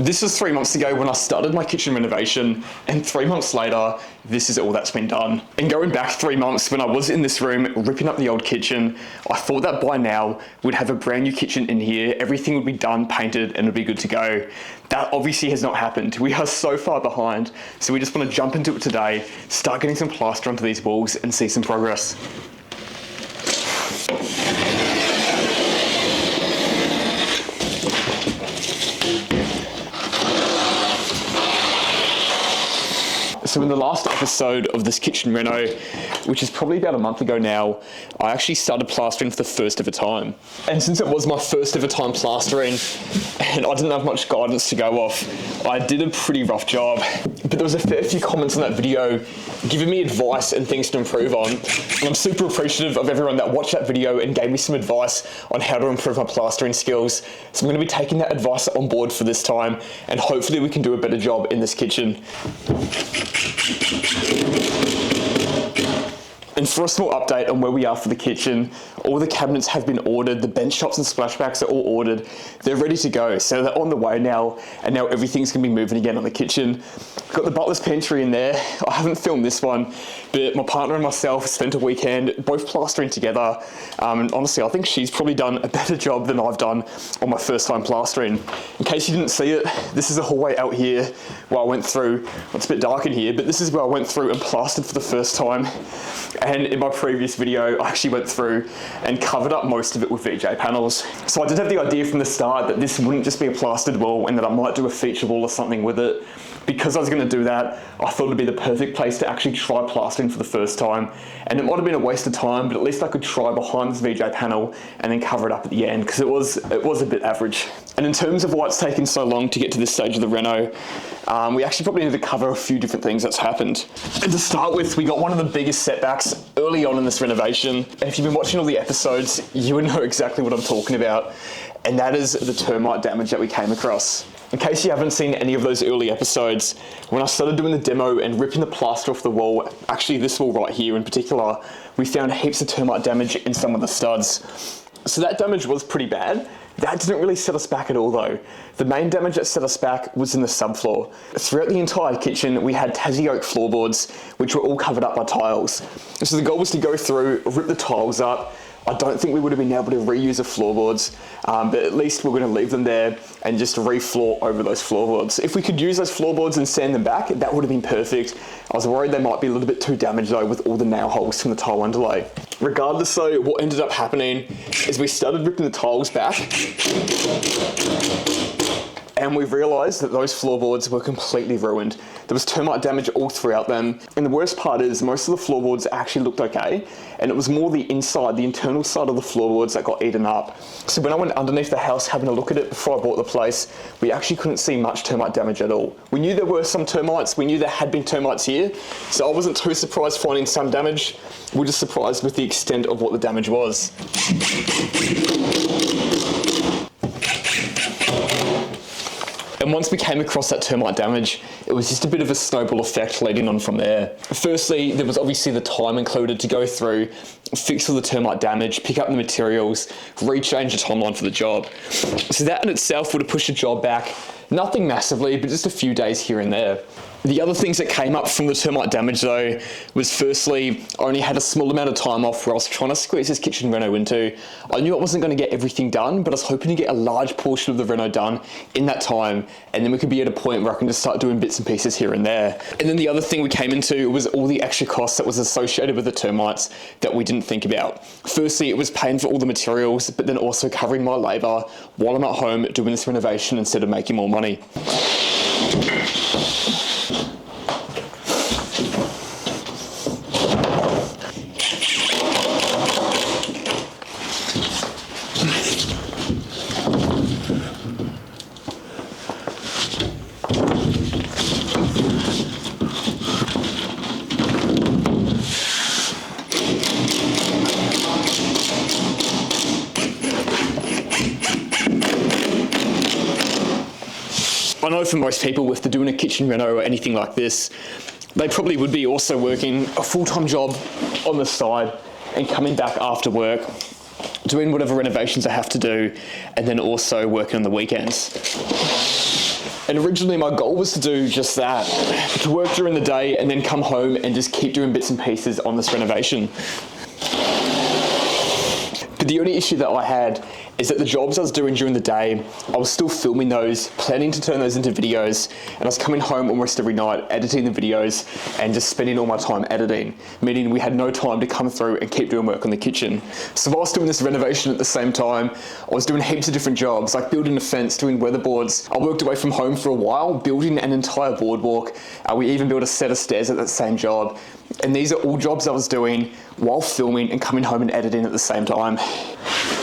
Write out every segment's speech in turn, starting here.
This was 3 months ago when I started my kitchen renovation, and 3 months later, this is all that's been done. And going back 3 months when I was in this room ripping up the old kitchen, I thought that by now we'd have a brand new kitchen in here, everything would be done, painted, and it'd be good to go. That obviously has not happened. We are so far behind, so we just want to jump into it today, start getting some plaster onto these walls, and see some progress. So in the last episode of this kitchen reno, which is probably about a month ago now, I actually started plastering for the first ever time. And since it was my first ever time plastering, and I didn't have much guidance to go off, I did a pretty rough job. But there was a fair few comments on that video giving me advice and things to improve on. And I'm super appreciative of everyone that watched that video and gave me some advice on how to improve my plastering skills. So I'm going to be taking that advice on board for this time, and hopefully we can do a better job in this kitchen. And for a small update on where we are for the kitchen, all the cabinets have been ordered, the bench tops and splashbacks are all ordered, they're ready to go. So they're on the way now, and now everything's gonna be moving again on the kitchen. Got the butler's pantry in there. I haven't filmed this one, but my partner and myself spent a weekend both plastering together. And honestly, I think she's probably done a better job than I've done on my first time plastering. In case you didn't see it, this is a hallway out here where I went through. Well, it's a bit dark in here, but this is where I went through and plastered for the first time. And in my previous video, I actually went through and covered up most of it with VJ panels. So I did have the idea from the start that this wouldn't just be a plastered wall and that I might do a feature wall or something with it. Because I was going to do that, I thought it'd be the perfect place to actually try plastering for the first time. And it might have been a waste of time, but at least I could try behind this VJ panel and then cover it up at the end, because it was a bit average. And in terms of why it's taken so long to get to this stage of the reno, we actually probably need to cover a few different things that's happened. And to start with, we got one of the biggest setbacks early on in this renovation. And if you've been watching all the episodes, you would know exactly what I'm talking about. And that is the termite damage that we came across. In case you haven't seen any of those early episodes, when I started doing the demo and ripping the plaster off the wall, actually this wall right here in particular, we found heaps of termite damage in some of the studs. So that damage was pretty bad. That didn't really set us back at all though. The main damage that set us back was in the subfloor. Throughout the entire kitchen, we had Tassie oak floorboards, which were all covered up by tiles. So the goal was to go through, rip the tiles up. I don't think we would have been able to reuse the floorboards, but at least we're going to leave them there and just re-floor over those floorboards. If we could use those floorboards and sand them back, that would have been perfect. I was worried they might be a little bit too damaged though with all the nail holes from the tile underlay. Regardless though, what ended up happening is we started ripping the tiles back, and we realised that those floorboards were completely ruined. There was termite damage all throughout them. And the worst part is most of the floorboards actually looked okay. And it was more the inside, the internal side of the floorboards that got eaten up. So when I went underneath the house having a look at it before I bought the place, we actually couldn't see much termite damage at all. We knew there were some termites. We knew there had been termites here. So I wasn't too surprised finding some damage. We were just surprised with the extent of what the damage was. And once we came across that termite damage, it was just a bit of a snowball effect leading on from there. Firstly, there was obviously the time included to go through, fix all the termite damage, pick up the materials, rechange the timeline for the job. So that in itself would have pushed the job back, nothing massively, but just a few days here and there. The other things that came up from the termite damage though was firstly, I only had a small amount of time off where I was trying to squeeze this kitchen reno into. I knew I wasn't going to get everything done, but I was hoping to get a large portion of the reno done in that time, and then we could be at a point where I can just start doing bits and pieces here and there. And then the other thing we came into was all the extra costs that was associated with the termites that we didn't think about. Firstly, it was paying for all the materials, but then also covering my labour while I'm at home doing this renovation instead of making more money. I know for most people, if they're doing a kitchen reno or anything like this, they probably would be also working a full-time job on the side and coming back after work, doing whatever renovations they have to do, and then also working on the weekends. And originally my goal was to do just that, to work during the day and then come home and just keep doing bits and pieces on this renovation. But the only issue that I had is that the jobs I was doing during the day, I was still filming those, planning to turn those into videos, and I was coming home almost every night, editing the videos, and just spending all my time editing, meaning we had no time to come through and keep doing work on the kitchen. So whilst doing this renovation at the same time, I was doing heaps of different jobs, like building a fence, doing weatherboards. I worked away from home for a while, building an entire boardwalk. We even built a set of stairs at that same job. And these are all jobs I was doing while filming and coming home and editing at the same time.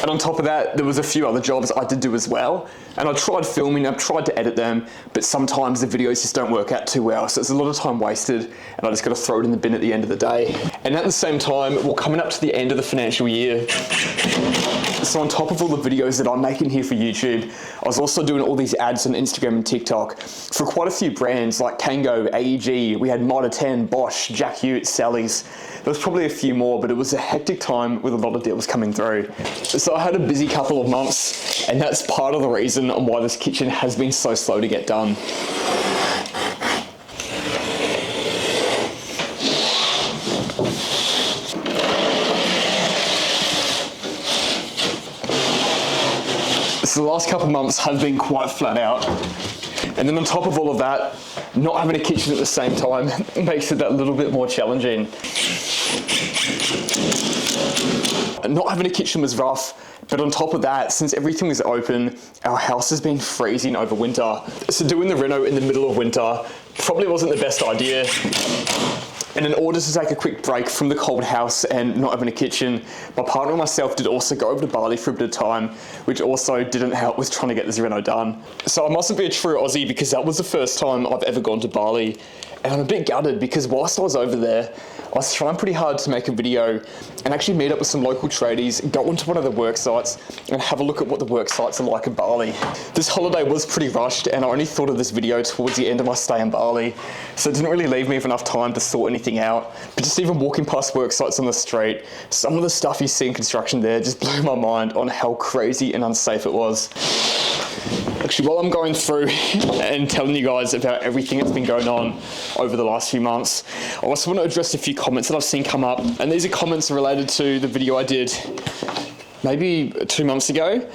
And on top of that, there was a few other jobs I did do as well. And I tried filming, I've tried to edit them, but sometimes the videos just don't work out too well. So it's a lot of time wasted, and I just got to throw it in the bin at the end of the day. And at the same time, we're coming up to the end of the financial year. So on top of all the videos that I'm making here for YouTube, I was also doing all these ads on Instagram and TikTok for quite a few brands like Kango, AEG, we had Mitre 10, Bosch, Jack Hughes, Sally's. There was probably a few more, but it was a hectic time with a lot of deals coming through. So I had a busy couple of months, and that's part of the reason on why this kitchen has been so slow to get done. So the last couple of months have been quite flat out. And then on top of all of that, not having a kitchen at the same time makes it that little bit more challenging. Not having a kitchen was rough, but on top of that, since everything was open, our house has been freezing over winter. So doing the reno in the middle of winter probably wasn't the best idea. And in order to take a quick break from the cold house and not having a kitchen, my partner and myself did also go over to Bali for a bit of time, which also didn't help with trying to get this reno done. So I mustn't be a true Aussie because that was the first time I've ever gone to Bali. And I'm a bit gutted because whilst I was over there, I was trying pretty hard to make a video and actually meet up with some local tradies, go onto one of the work sites and have a look at what the work sites are like in Bali. This holiday was pretty rushed and I only thought of this video towards the end of my stay in Bali, so it didn't really leave me with enough time to sort anything out. But just even walking past work sites on the street, some of the stuff you see in construction there just blew my mind on how crazy and unsafe it was. Actually, while I'm going through and telling you guys about everything that's been going on over the last few months, I also want to address a few comments that I've seen come up. And these are comments related to the video I did maybe 2 months ago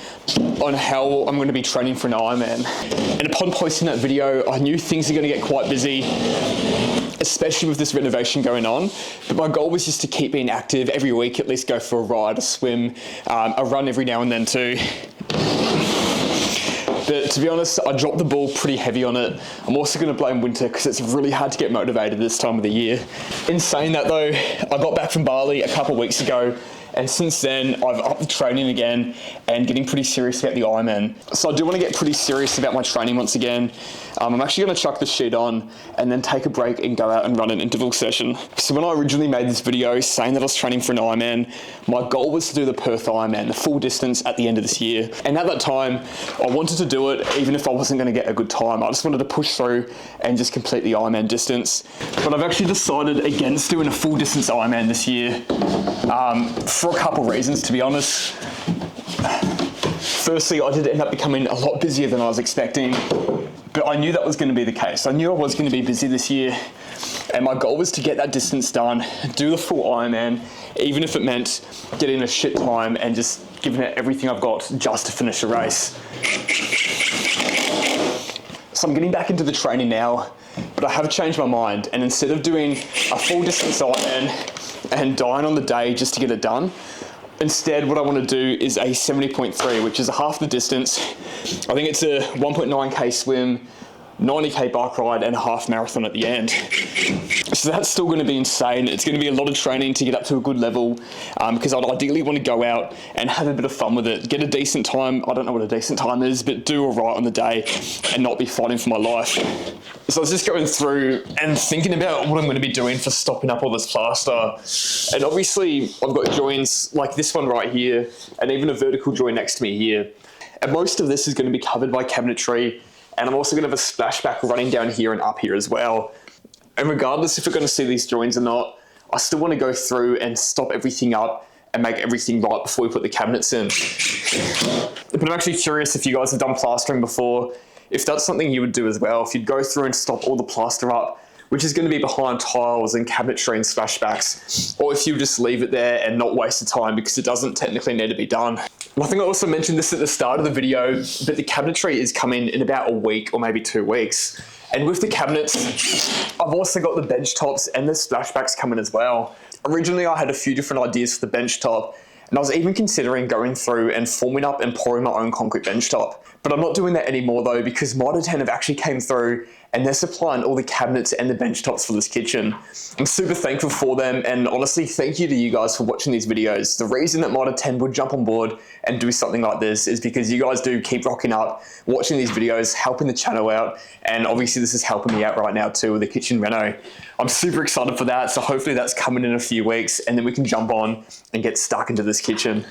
on how I'm going to be training for an Ironman. And upon posting that video, I knew things are going to get quite busy, especially with this renovation going on. But my goal was just to keep being active every week, at least go for a ride, a swim, a run every now and then too. But to be honest, I dropped the ball pretty heavy on it. I'm also going to blame winter because it's really hard to get motivated this time of the year. In saying that though, I got back from Bali a couple of weeks ago, and since then I've upped the training again and getting pretty serious about the Ironman. So I do want to get pretty serious about my training once again. I'm actually going to chuck the sheet on and then take a break and go out and run an interval session. So when I originally made this video saying that I was training for an Ironman, my goal was to do the Perth Ironman, the full distance at the end of this year. And at that time, I wanted to do it even if I wasn't going to get a good time. I just wanted to push through and just complete the Ironman distance. But I've actually decided against doing a full distance Ironman this year for a couple of reasons, to be honest. Firstly, I did end up becoming a lot busier than I was expecting, but I knew that was going to be the case. I knew I was going to be busy this year, and my goal was to get that distance done, do the full Ironman, even if it meant getting a shit time and just giving it everything I've got just to finish the race. So I'm getting back into the training now, but I have changed my mind, and instead of doing a full distance Ironman and dying on the day just to get it done, instead what I want to do is a 70.3, which is half the distance. I think it's a 1.9k swim, 90k bike ride and a half marathon at the end. So that's still going to be insane. It's going to be a lot of training to get up to a good level because I'd ideally want to go out and have a bit of fun with it, get a decent time. I don't know what a decent time is, but do all right on the day and not be fighting for my life. So I was just going through and thinking about what I'm going to be doing for stopping up all this plaster. And obviously I've got joins like this one right here and even a vertical join next to me here. And most of this is going to be covered by cabinetry. And I'm also going to have a splashback running down here and up here as well. And regardless if we're going to see these joins or not, I still want to go through and stop everything up and make everything right before we put the cabinets in. But I'm actually curious if you guys have done plastering before. if that's something you would do as well, if you'd go through and stop all the plaster up, which is going to be behind tiles and cabinetry and splashbacks, or if you just leave it there and not waste the time because it doesn't technically need to be done. And I think I also mentioned this at the start of the video, but the cabinetry is coming in about a week or maybe 2 weeks. And with the cabinets, I've also got the bench tops and the splashbacks coming as well. Originally, I had a few different ideas for the bench top, and I was even considering going through and forming up and pouring my own concrete bench top. But I'm not doing that anymore though, because Mitre 10 have actually came through and they're supplying all the cabinets and the bench tops for this kitchen. I'm super thankful for them, and honestly, thank you to you guys for watching these videos. The reason that Mitre 10 would jump on board and do something like this is because you guys do keep rocking up, watching these videos, helping the channel out, and obviously this is helping me out right now too with the kitchen reno. I'm super excited for that, so hopefully that's coming in a few weeks and then we can jump on and get stuck into this kitchen.